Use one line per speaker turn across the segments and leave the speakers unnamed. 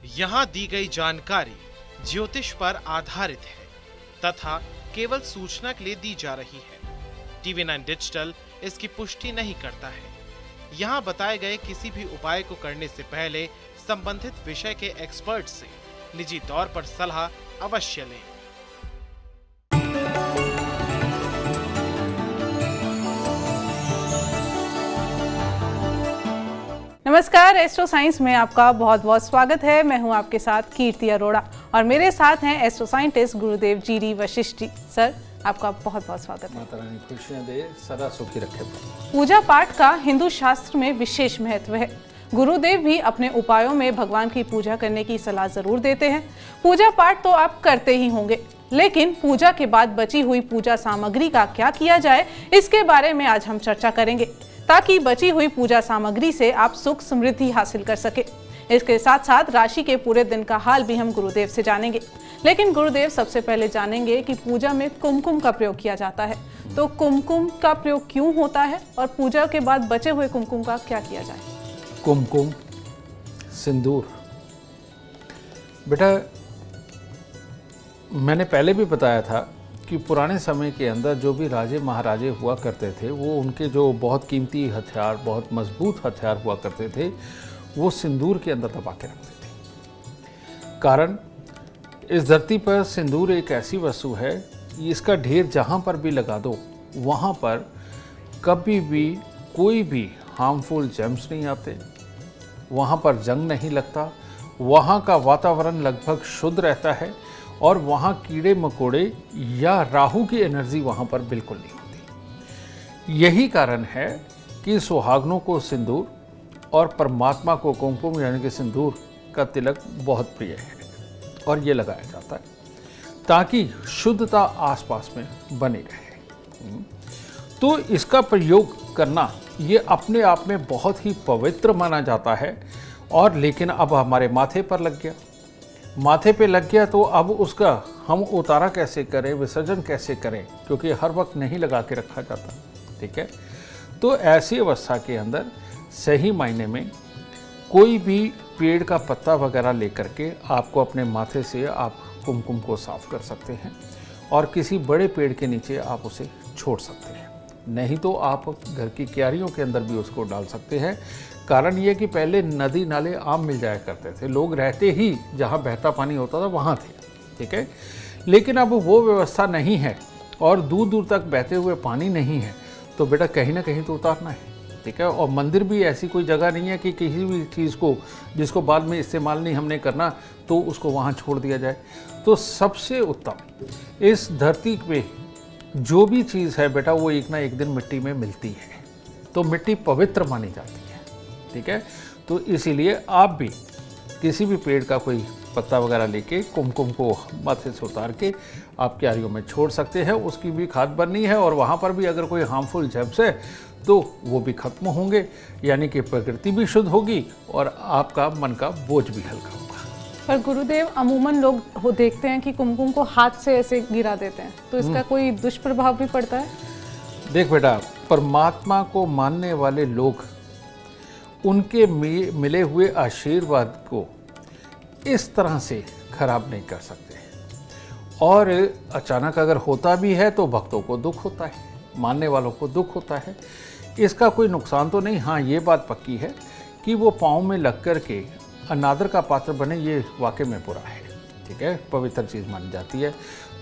यहाँ दी गई जानकारी ज्योतिष पर आधारित है तथा केवल सूचना के लिए दी जा रही है। TV9 डिजिटल इसकी पुष्टि नहीं करता है। यहाँ बताए गए किसी भी उपाय को करने से पहले संबंधित विषय के एक्सपर्ट से निजी तौर पर सलाह अवश्य लें।
नमस्कार, एस्ट्रो साइंस में आपका बहुत बहुत स्वागत है। मैं हूं आपके साथ कीर्ति अरोड़ा और मेरे साथ हैं एस्ट्रो साइंटिस्ट गुरुदेव जी वशिष्ठ जी। सर, आपका बहुत बहुत स्वागत है।
माता रानी खुशियां दे, सदा सुखी रखे।
पूजा पाठ का हिंदू शास्त्र में विशेष महत्व है। गुरुदेव भी अपने उपायों में भगवान की पूजा करने की सलाह जरूर देते हैं। पूजा पाठ तो आप करते ही होंगे, लेकिन पूजा के बाद बची हुई पूजा सामग्री का क्या किया जाए, इसके बारे में आज हम चर्चा करेंगे, ताकि बची हुई पूजा सामग्री से आप सुख समृद्धि हासिल कर सके। इसके साथ साथ राशि के पूरे दिन का हाल भी हम गुरुदेव से जानेंगे। लेकिन गुरुदेव, सबसे पहले जानेंगे कि पूजा में कुमकुम का प्रयोग किया जाता है, तो कुमकुम का प्रयोग क्यों होता है और पूजा के बाद बचे हुए कुमकुम का क्या किया जाए?
कुमकुम, सिंदूर, बेटा मैंने पहले भी बताया था कि पुराने समय के अंदर जो भी राजे महाराजे हुआ करते थे, वो उनके जो बहुत कीमती हथियार, बहुत मजबूत हथियार हुआ करते थे, वो सिंदूर के अंदर दबा के रखते थे। कारण, इस धरती पर सिंदूर एक ऐसी वस्तु है, इसका ढेर जहाँ पर भी लगा दो, वहाँ पर कभी भी कोई भी हार्मफुल जर्म्स नहीं आते, वहाँ पर जंग नहीं लगता, वहाँ का वातावरण लगभग शुद्ध रहता है और वहाँ कीड़े मकोड़े या राहु की एनर्जी वहाँ पर बिल्कुल नहीं होती। यही कारण है कि सुहागनों को सिंदूर और परमात्मा को कुमकुम यानी कि सिंदूर का तिलक बहुत प्रिय है और ये लगाया जाता है ताकि शुद्धता आसपास में बनी रहे। तो इसका प्रयोग करना ये अपने आप में बहुत ही पवित्र माना जाता है। और लेकिन अब हमारे माथे पर लग गया, माथे पे लग गया तो अब उसका हम उतारा कैसे करें, विसर्जन कैसे करें, क्योंकि हर वक्त नहीं लगा के रखा जाता। ठीक है, तो ऐसी अवस्था के अंदर सही मायने में कोई भी पेड़ का पत्ता वगैरह लेकर के आपको अपने माथे से आप कुमकुम को साफ कर सकते हैं और किसी बड़े पेड़ के नीचे आप उसे छोड़ सकते हैं। नहीं तो आप घर की क्यारियों के अंदर भी उसको डाल सकते हैं। कारण ये कि पहले नदी नाले आम मिल जाया करते थे, लोग रहते ही जहाँ बहता पानी होता था वहाँ थे। ठीक है, लेकिन अब वो व्यवस्था नहीं है और दूर दूर तक बहते हुए पानी नहीं है, तो बेटा कहीं ना कहीं तो उतारना है। ठीक है, और मंदिर भी ऐसी कोई जगह नहीं है कि किसी भी चीज़ को जिसको बाद में इस्तेमाल नहीं हमने करना तो उसको वहाँ छोड़ दिया जाए। तो सबसे उत्तम, इस धरती पे जो भी चीज़ है बेटा वो एक ना एक दिन मिट्टी में मिलती है, तो मिट्टी पवित्र मानी जाती है। ठीक है, तो इसीलिए आप भी किसी भी पेड़ का कोई पत्ता वगैरह लेके कुमकुम को माथे से उतार के आप क्यारियों में छोड़ सकते हैं। उसकी भी खाद बननी है और वहाँ पर भी अगर कोई हार्मफुल जर्म्स है तो वो भी खत्म होंगे, यानी कि प्रकृति भी शुद्ध होगी और आपका मन का बोझ भी हल्का होगा।
पर गुरुदेव, अमूमन लोग देखते हैं कि कुमकुम को हाथ से ऐसे गिरा देते हैं, तो इसका कोई दुष्प्रभाव भी पड़ता है?
देख बेटा, परमात्मा को मानने वाले लोग उनके मिले हुए आशीर्वाद को इस तरह से खराब नहीं कर सकते। और अचानक अगर होता भी है तो भक्तों को दुख होता है, मानने वालों को दुख होता है। इसका कोई नुकसान तो नहीं। हाँ, ये बात पक्की है कि वो पाँव में लग कर के अनादर का पात्र बने, ये वाकई में बुरा है। ठीक है, पवित्र चीज़ मानी जाती है।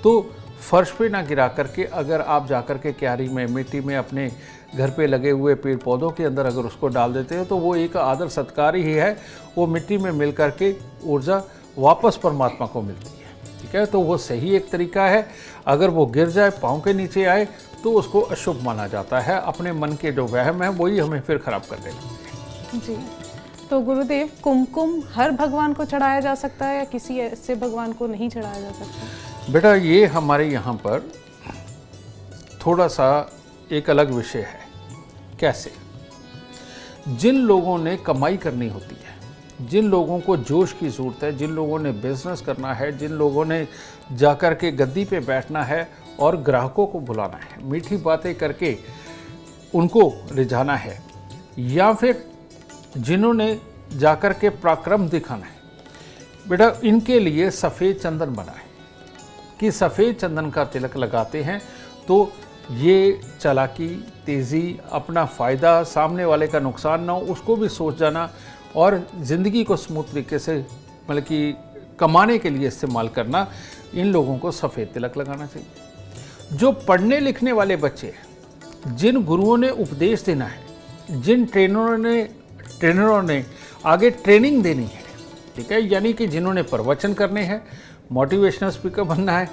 तो फर्श पे ना गिरा करके अगर आप जाकर के क्यारी में, मिट्टी में, अपने घर पे लगे हुए पेड़ पौधों के अंदर अगर उसको डाल देते हो तो वो एक आदर सत्कार ही है। वो मिट्टी में मिल करके ऊर्जा वापस परमात्मा को मिलती है। ठीक है, तो वो सही एक तरीका है। अगर वो गिर जाए, पाँव के नीचे आए, तो उसको अशुभ माना जाता है। अपने मन के जो वहम है वही हमें फिर खराब कर देगा।
जी, तो गुरुदेव, कुमकुम हर भगवान को चढ़ाया जा सकता है या किसी ऐसे भगवान को नहीं चढ़ाया जा सकता?
बेटा, ये हमारे यहाँ पर थोड़ा सा एक अलग विषय है। कैसे? जिन लोगों ने कमाई करनी होती है, जिन लोगों को जोश की ज़रूरत है, जिन लोगों ने बिजनेस करना है, जिन लोगों ने जाकर के गद्दी पे बैठना है और ग्राहकों को बुलाना है, मीठी बातें करके उनको रिझाना है, या फिर जिन्होंने जाकर के पराक्रम दिखाना है, बेटा इनके लिए सफ़ेद चंदन बना है कि सफ़ेद चंदन का तिलक लगाते हैं तो ये चालाकी, तेज़ी, अपना फ़ायदा, सामने वाले का नुकसान ना हो उसको भी सोच जाना और ज़िंदगी को स्मूथ तरीके से मतलब कि कमाने के लिए इस्तेमाल करना, इन लोगों को सफ़ेद तिलक लगाना चाहिए। जो पढ़ने लिखने वाले बच्चे हैं, जिन गुरुओं ने उपदेश देना है, जिन ट्रेनरों ने आगे ट्रेनिंग देनी है, ठीक है, यानी कि जिन्होंने प्रवचन करने हैं, मोटिवेशनल स्पीकर बनना है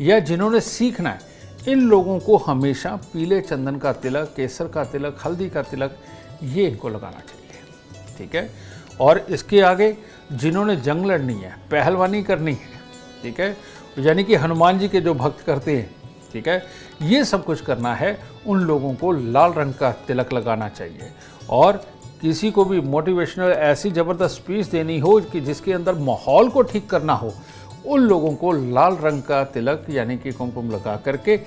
या जिन्होंने सीखना है, इन लोगों को हमेशा पीले चंदन का तिलक, केसर का तिलक, हल्दी का तिलक ये इनको लगाना चाहिए, ठीक है। और इसके आगे जिन्होंने जंग लड़नी है, पहलवानी करनी है, ठीक है, यानी कि हनुमान जी के जो भक्त करते हैं, ठीक है, ये सब कुछ करना है, उन लोगों को लाल रंग का तिलक लगाना चाहिए। और किसी को भी मोटिवेशनल ऐसी ज़बरदस्त स्पीच देनी हो कि जिसके अंदर माहौल को ठीक करना हो, उन लोगों को लाल रंग का तिलक यानी कि कुमकुम लगा करके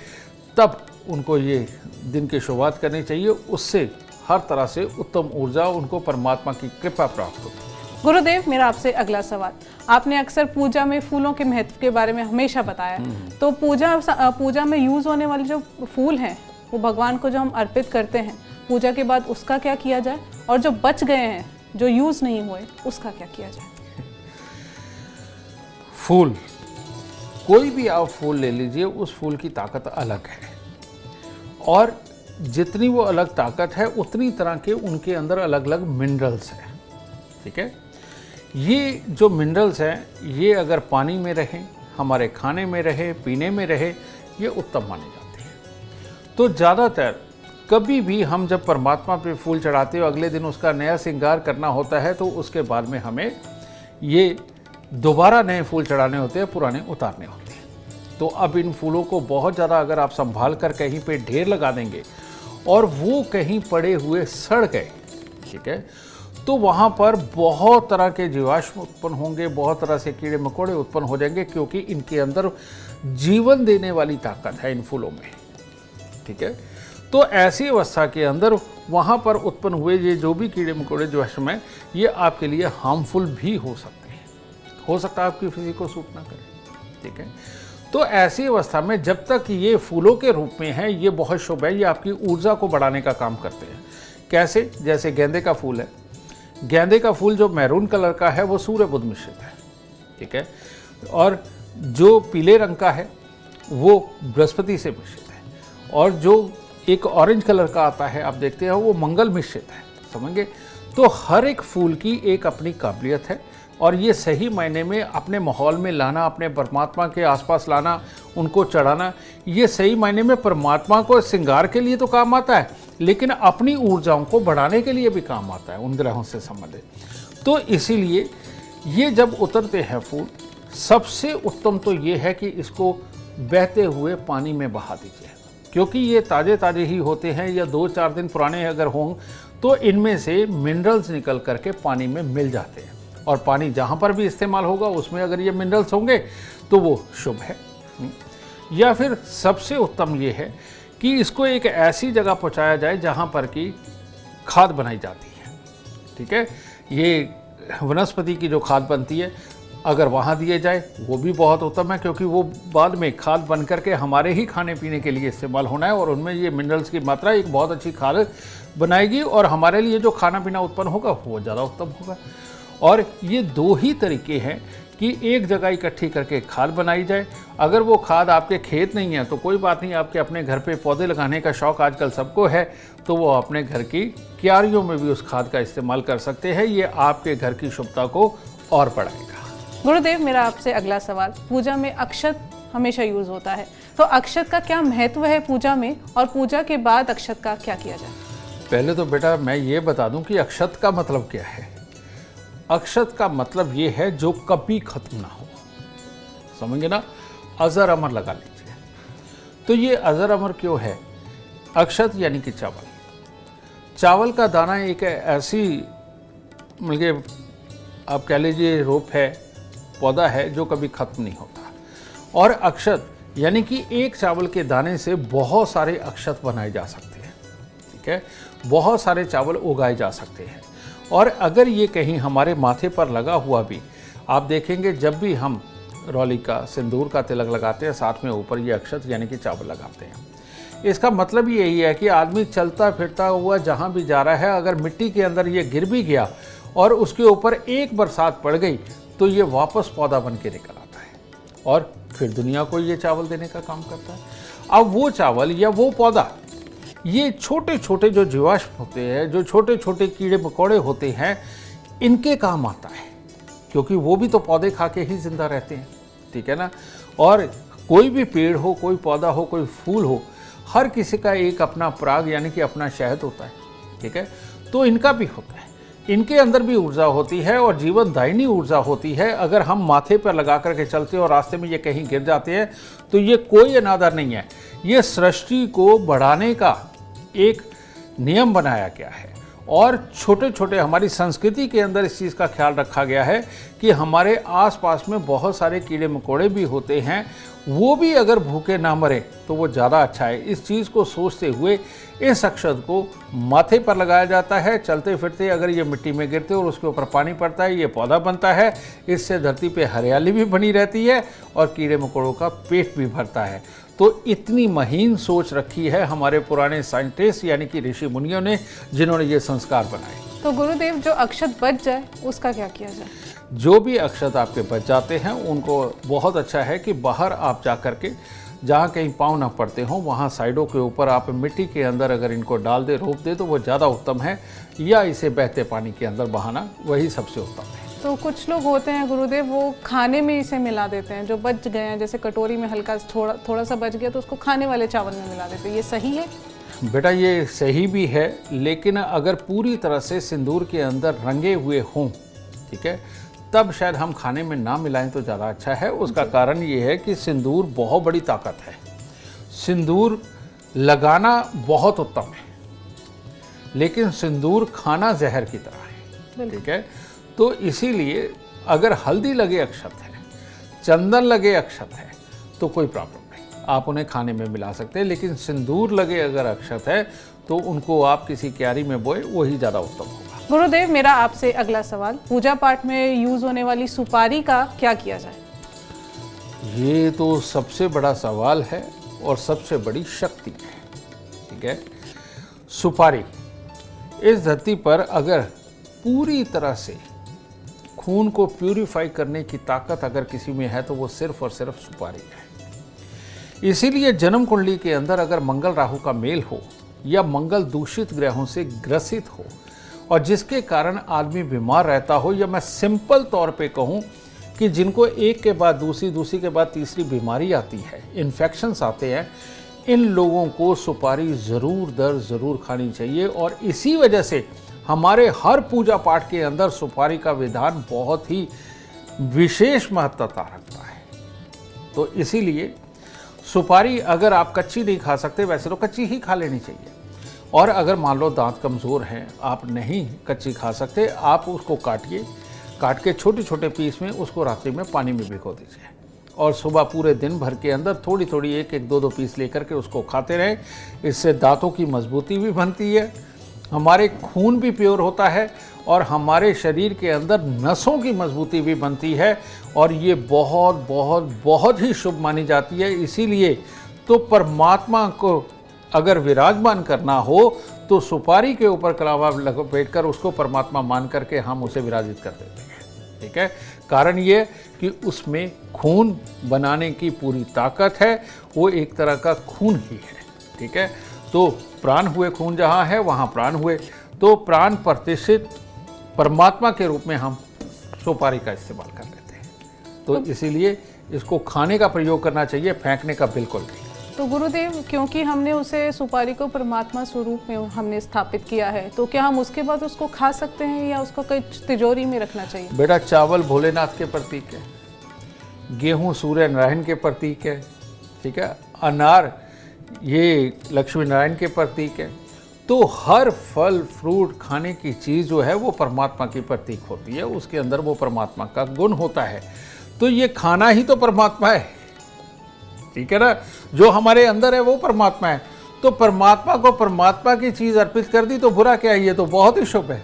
तब उनको ये दिन की शुरुआत करनी चाहिए। उससे हर तरह से उत्तम ऊर्जा, उनको परमात्मा की कृपा प्राप्त होती है।
गुरुदेव, मेरा आपसे अगला सवाल, आपने अक्सर पूजा में फूलों के महत्व के बारे में हमेशा बताया, तो पूजा में यूज़ होने वाले जो फूल हैं वो भगवान को जो हम अर्पित करते हैं पूजा के बाद, उसका क्या किया जाए, और जो बच गए हैं, जो यूज़ नहीं हुए, उसका क्या किया जाए?
फूल, कोई भी आप फूल ले लीजिए, उस फूल की ताकत अलग है और जितनी वो अलग ताकत है उतनी तरह के उनके अंदर अलग अलग मिनरल्स हैं, ठीक है। ये जो मिनरल्स हैं ये अगर पानी में रहें, हमारे खाने में रहे, पीने में रहे, ये उत्तम माने जाते हैं। तो ज़्यादातर कभी भी हम जब परमात्मा पे फूल चढ़ाते हो, अगले दिन उसका नया श्रृंगार करना होता है, तो उसके बाद में हमें ये दोबारा नए फूल चढ़ाने होते हैं, पुराने उतारने होते हैं। तो अब इन फूलों को बहुत ज़्यादा अगर आप संभाल कर कहीं पे ढेर लगा देंगे और वो कहीं पड़े हुए सड़ गए, ठीक है, तो वहाँ पर बहुत तरह के जीवाश्म उत्पन्न होंगे, बहुत तरह से कीड़े मकोड़े उत्पन्न हो जाएंगे, क्योंकि इनके अंदर जीवन देने वाली ताकत है इन फूलों में, ठीक है। तो ऐसी अवस्था के अंदर वहाँ पर उत्पन्न हुए ये जो भी कीड़े मकोड़े जीवाश्म हैं, ये आपके लिए हार्मफुल भी हो सकते हैं, हो सकता है आपकी फिजिक को सूट ना करें, ठीक है। तो ऐसी अवस्था में जब तक ये फूलों के रूप में है, ये बहुत शुभ है, ये आपकी ऊर्जा को बढ़ाने का काम करते हैं। कैसे? जैसे गेंदे का फूल है, गेंदे का फूल जो मैरून कलर का है वो सूर्य बुध मिश्रित है, ठीक है, और जो पीले रंग का है वो बृहस्पति से मिश्रित है, और जो एक ऑरेंज कलर का आता है आप देखते हैं वो मंगल मिश्रित है, समझेंगे। तो हर एक फूल की एक अपनी काबिलियत है और ये सही मायने में अपने माहौल में लाना, अपने परमात्मा के आसपास लाना, उनको चढ़ाना, ये सही मायने में परमात्मा को श्रृंगार के लिए तो काम आता है, लेकिन अपनी ऊर्जाओं को बढ़ाने के लिए भी काम आता है उन ग्रहों से संबंधित। तो इसीलिए ये जब उतरते हैं फूल, सबसे उत्तम तो ये है कि इसको बहते हुए पानी में बहा दीजिए, क्योंकि ये ताज़े ताज़े ही होते हैं, या 2-4 दिन पुराने अगर हों तो इनमें से मिनरल्स निकल करके पानी में मिल जाते हैं, और पानी जहाँ पर भी इस्तेमाल होगा उसमें अगर ये मिनरल्स होंगे तो वो शुभ है। या फिर सबसे उत्तम ये है कि इसको एक ऐसी जगह पहुँचाया जाए जहाँ पर कि खाद बनाई जाती है, ठीक है, ये वनस्पति की जो खाद बनती है अगर वहाँ दिए जाए वो भी बहुत उत्तम है, क्योंकि वो बाद में खाद बन करके हमारे ही खाने पीने के लिए इस्तेमाल होना है, और उनमें ये मिनरल्स की मात्रा एक बहुत अच्छी खाद बनाएगी और हमारे लिए जो खाना पीना उत्पन्न होगा वो ज़्यादा उत्तम होगा। और ये 2 ही तरीके हैं कि एक जगह इकट्ठी करके खाद बनाई जाए। अगर वो खाद आपके खेत नहीं है तो कोई बात नहीं, आपके अपने घर पे पौधे लगाने का शौक़ आजकल सबको है, तो वो अपने घर की क्यारियों में भी उस खाद का इस्तेमाल कर सकते हैं। ये आपके घर की शुभता को और बढ़ाएगा।
गुरुदेव, मेरा आपसे अगला सवाल, पूजा में अक्षत हमेशा यूज़ होता है, तो अक्षत का क्या महत्व है पूजा में, और पूजा के बाद अक्षत का क्या किया जाए?
पहले तो बेटा मैं ये बता दूं कि अक्षत का मतलब क्या है। अक्षत का मतलब ये है जो कभी खत्म ना हो, समझेंगे ना, अजर अमर लगा लीजिए। तो ये अजर अमर क्यों है? अक्षत यानी कि चावल, चावल का दाना एक ऐसी मतलब आप कह लीजिए रोप है, पौधा है जो कभी खत्म नहीं होता। और अक्षत यानी कि एक चावल के दाने से बहुत सारे अक्षत बनाए जा सकते हैं, ठीक है, बहुत सारे चावल उगाए जा सकते हैं। और अगर ये कहीं हमारे माथे पर लगा हुआ भी आप देखेंगे जब भी हम रौली का सिंदूर का तिलक लगाते हैं, साथ में ऊपर ये अक्षत यानी कि चावल लगाते हैं। इसका मतलब यही है कि आदमी चलता फिरता हुआ जहाँ भी जा रहा है, अगर मिट्टी के अंदर ये गिर भी गया और उसके ऊपर एक बरसात पड़ गई तो ये वापस पौधा बन के निकल आता है और फिर दुनिया को ये चावल देने का काम करता है। अब वो चावल या वो पौधा, ये छोटे छोटे जो जीवाश्म होते हैं, जो छोटे छोटे कीड़े मकोड़े होते हैं, इनके काम आता है, क्योंकि वो भी तो पौधे खा के ही जिंदा रहते हैं, ठीक है ना। और कोई भी पेड़ हो, कोई पौधा हो, कोई फूल हो, हर किसी का एक अपना पराग यानी कि अपना शहद होता है, ठीक है। तो इनका भी होता है, इनके अंदर भी ऊर्जा होती है और जीवन दायिनी ऊर्जा होती है। अगर हम माथे पर लगा करके चलते हैं और रास्ते में ये कहीं गिर जाते हैं तो ये कोई अनादर नहीं है, ये सृष्टि को बढ़ाने का एक नियम बनाया गया है। और छोटे छोटे हमारी संस्कृति के अंदर इस चीज़ का ख्याल रखा गया है कि हमारे आसपास में बहुत सारे कीड़े मकोड़े भी होते हैं, वो भी अगर भूखे ना मरे तो वो ज़्यादा अच्छा है। इस चीज़ को सोचते हुए इस अक्षत को माथे पर लगाया जाता है। चलते फिरते अगर ये मिट्टी में गिरते और उसके ऊपर पानी पड़ता है, ये पौधा बनता है। इससे धरती पे हरियाली भी बनी रहती है और कीड़े मकोड़ों का पेट भी भरता है। तो इतनी महीन सोच रखी है हमारे पुराने साइंटिस्ट यानी कि ऋषि मुनियों ने, जिन्होंने ये संस्कार बनाए।
तो गुरुदेव, जो अक्षत बच जाए उसका क्या किया जाए?
जो भी अक्षत आपके बच जाते हैं उनको बहुत अच्छा है कि बाहर आप जा कर के, जहाँ कहीं पाँव ना पड़ते हों, वहाँ साइडों के ऊपर आप मिट्टी के अंदर अगर इनको डाल दे, रोप दे, तो वो ज़्यादा उत्तम है, या इसे बहते पानी के अंदर बहाना, वही सबसे उत्तम है।
तो कुछ लोग होते हैं गुरुदेव, वो खाने में इसे मिला देते हैं, जो बच गए हैं, जैसे कटोरी में हल्का थोड़ा सा बच गया तो उसको खाने वाले चावल में मिला देते हैं, ये सही है?
बेटा, ये सही भी है, लेकिन अगर पूरी तरह से सिंदूर के अंदर रंगे हुए हों, ठीक है, तब शायद हम खाने में ना मिलाएं तो ज़्यादा अच्छा है। उसका कारण ये है कि सिंदूर बहुत बड़ी ताकत है। सिंदूर लगाना बहुत उत्तम है, लेकिन सिंदूर खाना जहर की तरह है, ठीक है। तो इसीलिए अगर हल्दी लगे अक्षत है, चंदन लगे अक्षत है, तो कोई प्रॉब्लम नहीं, आप उन्हें खाने में मिला सकते हैं। लेकिन सिंदूर लगे अगर अक्षत है तो उनको आप किसी क्यारी में बोए, वही ज़्यादा उत्तम होगा।
गुरुदेव, मेरा आपसे अगला सवाल, पूजा पाठ में यूज होने वाली सुपारी का क्या किया जाए?
ये तो सबसे बड़ा सवाल है और सबसे बड़ी शक्ति है, ठीक है। सुपारी, इस धरती पर अगर पूरी तरह से खून को प्यूरिफाई करने की ताकत अगर किसी में है तो वो सिर्फ और सिर्फ सुपारी है। इसीलिए जन्म कुंडली के अंदर अगर मंगल राहु का मेल हो या मंगल दूषित ग्रहों से ग्रसित हो और जिसके कारण आदमी बीमार रहता हो, या मैं सिंपल तौर पे कहूँ कि जिनको एक के बाद दूसरी, दूसरी के बाद तीसरी बीमारी आती है, इन्फेक्शंस आते हैं, इन लोगों को सुपारी ज़रूर दर ज़रूर खानी चाहिए। और इसी वजह से हमारे हर पूजा पाठ के अंदर सुपारी का विधान बहुत ही विशेष महत्वता रखता है। तो इसीलिए सुपारी अगर आप कच्ची नहीं खा सकते, वैसे तो कच्ची ही खा लेनी चाहिए। और अगर मान लो दांत कमज़ोर हैं, आप नहीं कच्ची खा सकते, आप उसको काट के छोटे छोटे पीस में उसको रात्रि में पानी में भिगो दीजिए और सुबह पूरे दिन भर के अंदर थोड़ी थोड़ी एक एक दो पीस लेकर के उसको खाते रहें। इससे दांतों की मजबूती भी बनती है, हमारे खून भी प्योर होता है और हमारे शरीर के अंदर नसों की मजबूती भी बनती है, और ये बहुत बहुत बहुत ही शुभ मानी जाती है। इसीलिए तो परमात्मा को अगर विराजमान करना हो तो सुपारी के ऊपर कलावा लपेट कर उसको परमात्मा मान करके हम उसे विराजित कर देते हैं, ठीक है। कारण ये कि उसमें खून बनाने की पूरी ताकत है, वो एक तरह का खून ही है, ठीक है। तो प्राण हुए खून जहाँ है वहाँ प्राण हुए, तो प्राण प्रतिष्ठित परमात्मा के रूप में हम सुपारी का इस्तेमाल कर लेते हैं। तो इसीलिए इसको खाने का प्रयोग करना चाहिए, फेंकने का बिल्कुल नहीं।
तो गुरुदेव, क्योंकि हमने उसे सुपारी को परमात्मा स्वरूप में हमने स्थापित किया है, तो क्या हम उसके बाद उसको खा सकते हैं या उसको कहीं तिजोरी में रखना चाहिए?
बेटा, चावल भोलेनाथ के प्रतीक है, गेहूं सूर्य नारायण के प्रतीक है, ठीक है, अनार ये लक्ष्मी नारायण के प्रतीक है। तो हर फल फ्रूट खाने की चीज़ जो है वो परमात्मा की प्रतीक होती है, उसके अंदर वो परमात्मा का गुण होता है। तो ये खाना ही तो परमात्मा है, ठीक है ना। जो हमारे अंदर है वो परमात्मा है, तो परमात्मा को परमात्मा की चीज़ अर्पित कर दी तो बुरा क्या है, ये तो बहुत ही शुभ है,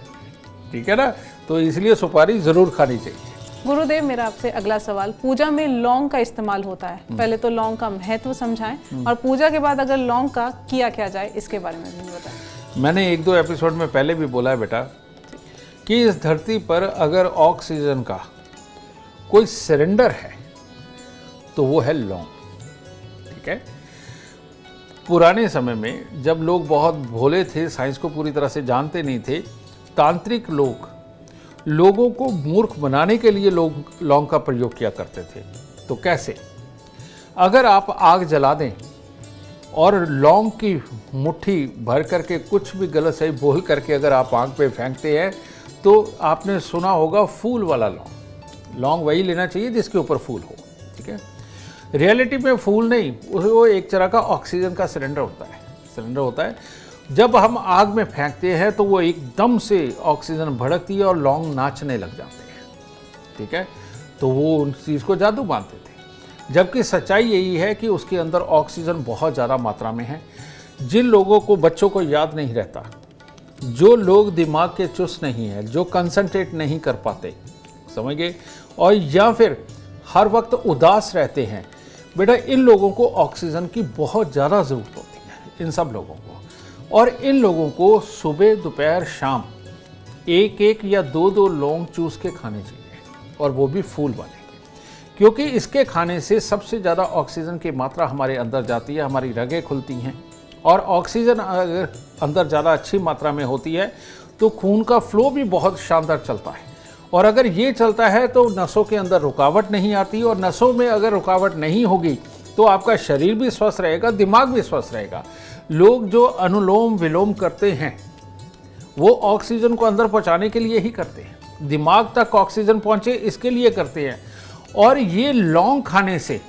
ठीक है ना। तो इसलिए सुपारी ज़रूर खानी चाहिए।
गुरुदेव, मेरा आपसे अगला सवाल, पूजा में लौंग का इस्तेमाल होता है, पहले तो लौंग का महत्व समझाएं और पूजा के बाद अगर लौंग का किया क्या जाए इसके बारे में भी बताएं।
मैंने 1-2 एपिसोड में पहले भी बोला है बेटा कि इस धरती पर अगर ऑक्सीजन का कोई सिलेंडर है तो वो है लौंग। ठीक है, पुराने समय में जब लोग बहुत भोले थे, साइंस को पूरी तरह से जानते नहीं थे, तांत्रिक लोग लोगों को मूर्ख बनाने के लिए लोग लौंग का प्रयोग किया करते थे। तो कैसे? अगर आप आग जला दें और लौंग की मुट्ठी भर करके कुछ भी गलत सही बोल करके अगर आप आग पे फेंकते हैं तो आपने सुना होगा फूल वाला लौंग। लौंग वही लेना चाहिए जिसके ऊपर फूल हो। ठीक है, रियलिटी में फूल नहीं, वो एक तरह का ऑक्सीजन का सिलेंडर होता है। जब हम आग में फेंकते हैं तो वो एकदम से ऑक्सीजन भड़कती है और लौंग नाचने लग जाते हैं। ठीक है, तो वो उस चीज़ को जादू मानते थे, जबकि सच्चाई यही है कि उसके अंदर ऑक्सीजन बहुत ज़्यादा मात्रा में है। जिन लोगों को, बच्चों को याद नहीं रहता, जो लोग दिमाग के चुस्त नहीं है, जो कंसंट्रेट नहीं कर पाते, समझ गए, और या फिर हर वक्त उदास रहते हैं, बेटा इन लोगों को ऑक्सीजन की बहुत ज़्यादा ज़रूरत होती है, इन सब लोगों को। और इन लोगों को सुबह दोपहर शाम 1-1 या 2-2 लौंग चूस के खाने चाहिए, और वो भी फूल वाले, क्योंकि इसके खाने से सबसे ज़्यादा ऑक्सीजन की मात्रा हमारे अंदर जाती है, हमारी रगें खुलती हैं, और ऑक्सीजन अगर अंदर ज़्यादा अच्छी मात्रा में होती है तो खून का फ्लो भी बहुत शानदार चलता है। और अगर ये चलता है तो नसों के अंदर रुकावट नहीं आती, और नसों में अगर रुकावट नहीं होगी तो आपका शरीर भी स्वस्थ रहेगा, दिमाग भी स्वस्थ रहेगा। लोग जो अनुलोम विलोम करते हैं वो ऑक्सीजन को अंदर पहुंचाने के लिए ही करते हैं, दिमाग तक ऑक्सीजन पहुंचे इसके लिए करते हैं। और ये लौंग खाने से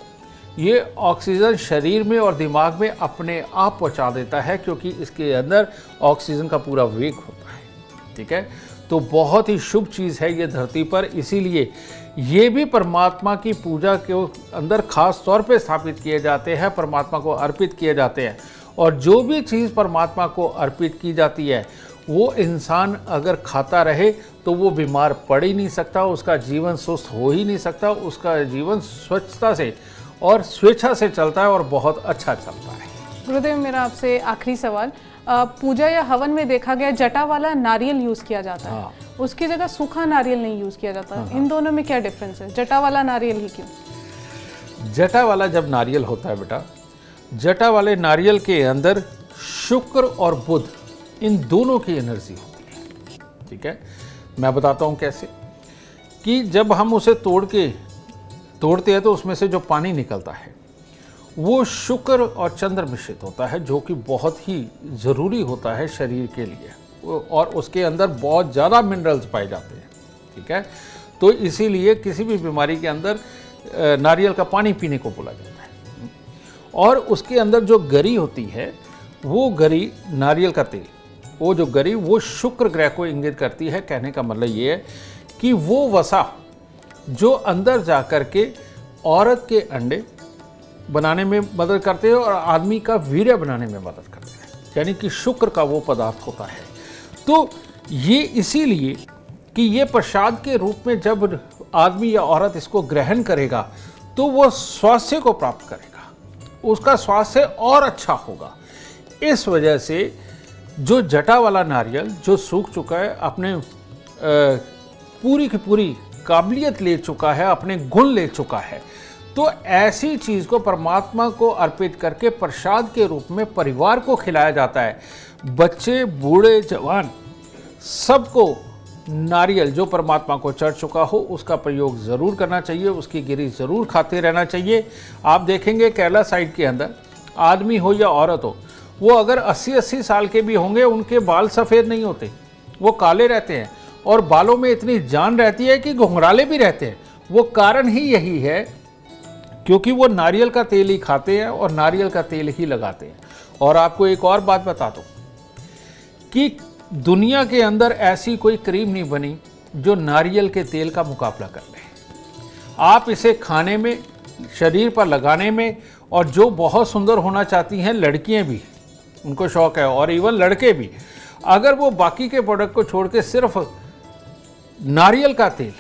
ये ऑक्सीजन शरीर में और दिमाग में अपने आप पहुंचा देता है, क्योंकि इसके अंदर ऑक्सीजन का पूरा वेग होता है। ठीक है, तो बहुत ही शुभ चीज़ है ये धरती पर, इसीलिए ये भी परमात्मा की पूजा के अंदर खास तौर पे स्थापित किए जाते हैं, परमात्मा को अर्पित किए जाते हैं। और जो भी चीज़ परमात्मा को अर्पित की जाती है वो इंसान अगर खाता रहे तो वो बीमार पड़ ही नहीं सकता, उसका जीवन सुस्त हो ही नहीं सकता, उसका जीवन स्वच्छता से और स्वेच्छा से चलता है और बहुत अच्छा चलता है।
गुरुदेव, मेरा आपसे आखिरी सवाल, पूजा या हवन में देखा गया जटा वाला नारियल यूज किया जाता है, उसकी जगह सूखा नारियल नहीं यूज किया जाता, इन दोनों में क्या डिफरेंस है? जटा वाला नारियल ही क्यों?
जटा वाला जब नारियल होता है बेटा, जटा वाले नारियल के अंदर शुक्र और बुध इन दोनों की एनर्जी होती है। ठीक है, मैं बताता हूँ कैसे। कि जब हम उसे तोड़ते हैं तो उसमें से जो पानी निकलता है वो शुक्र और चंद्र मिश्रित होता है, जो कि बहुत ही ज़रूरी होता है शरीर के लिए, और उसके अंदर बहुत ज़्यादा मिनरल्स पाए जाते हैं। ठीक है, तो इसीलिए किसी भी बीमारी के अंदर नारियल का पानी पीने को बोला जाता है। और उसके अंदर जो गरी होती है वो गरी, नारियल का तेल, वो जो गरी वो शुक्र ग्रह को इंगित करती है। कहने का मतलब ये है कि वो वसा जो अंदर जा कर के औरत के अंडे बनाने में मदद करते हैं और आदमी का वीर्य बनाने में मदद करते हैं, यानी कि शुक्र का वो पदार्थ होता है। तो ये इसीलिए कि ये प्रसाद के रूप में जब आदमी या औरत इसको ग्रहण करेगा तो वो स्वास्थ्य को प्राप्त करेगा, उसका स्वास्थ्य और अच्छा होगा। इस वजह से जो जटा वाला नारियल जो सूख चुका है, अपने पूरी की पूरी काबिलियत ले चुका है, अपने गुण ले चुका है, तो ऐसी चीज़ को परमात्मा को अर्पित करके प्रसाद के रूप में परिवार को खिलाया जाता है। बच्चे, बूढ़े, जवान, सबको नारियल जो परमात्मा को चढ़ चुका हो उसका प्रयोग ज़रूर करना चाहिए, उसकी गिरी ज़रूर खाते रहना चाहिए। आप देखेंगे केरला साइड के अंदर आदमी हो या औरत हो, वो अगर 80-80 साल के भी होंगे, उनके बाल सफ़ेद नहीं होते, वो काले रहते हैं, और बालों में इतनी जान रहती है कि घुंघराले भी रहते हैं। वो कारण ही यही है क्योंकि वो नारियल का तेल ही खाते हैं और नारियल का तेल ही लगाते हैं। और आपको एक और बात बता दूं कि दुनिया के अंदर ऐसी कोई क्रीम नहीं बनी जो नारियल के तेल का मुकाबला कर ले। आप इसे खाने में, शरीर पर लगाने में, और जो बहुत सुंदर होना चाहती हैं लड़कियां भी, उनको शौक है, और इवन लड़के भी, अगर वो बाकी के प्रोडक्ट को छोड़ के सिर्फ नारियल का तेल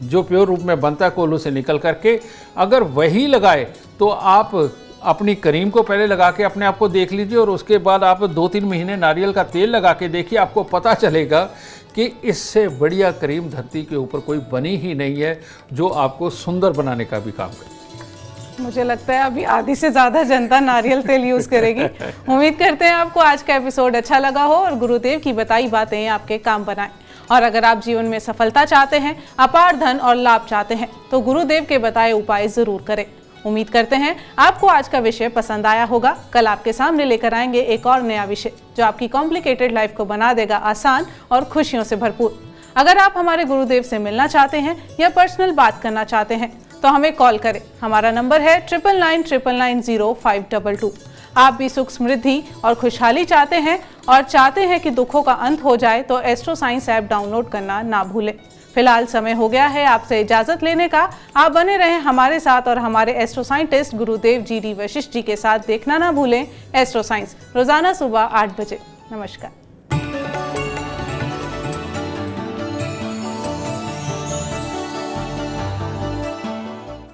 जो प्योर रूप में बनता है कोल्हू से निकल करके, अगर वही लगाए तो आप अपनी क्रीम को पहले लगा के अपने आप को देख लीजिए और उसके बाद आप 2-3 महीने नारियल का तेल लगा के देखिए, आपको पता चलेगा कि इससे बढ़िया क्रीम धरती के ऊपर कोई बनी ही नहीं है जो आपको सुंदर बनाने का भी काम करे।
मुझे लगता है अभी आधी से ज़्यादा जनता नारियल तेल यूज़ करेगी। उम्मीद करते हैं आपको आज का एपिसोड अच्छा लगा हो और गुरुदेव की बताई बातें आपके काम बनाएं। और अगर आप जीवन में सफलता चाहते हैं, अपार धन और लाभ चाहते हैं, तो गुरुदेव के बताए उपाय जरूर करें। उम्मीद करते हैं आपको आज का विषय पसंद आया होगा। कल आपके सामने लेकर आएंगे एक और नया विषय जो आपकी कॉम्प्लिकेटेड लाइफ को बना देगा आसान और खुशियों से भरपूर। अगर आप हमारे गुरुदेव से मिलना चाहते हैं या पर्सनल बात करना चाहते हैं तो हमें कॉल करें। हमारा नंबर है 9999900522। आप भी सुख समृद्धि और खुशहाली चाहते हैं और चाहते हैं कि दुखों का अंत हो जाए तो एस्ट्रो साइंस ऐप डाउनलोड करना ना भूलें। फिलहाल समय हो गया है आपसे इजाजत लेने का। आप बने रहें हमारे साथ और हमारे एस्ट्रो साइंटिस्ट गुरुदेव जी डी वशिष्ठ जी के साथ देखना ना भूलें एस्ट्रो साइंस रोजाना सुबह 8 बजे। नमस्कार।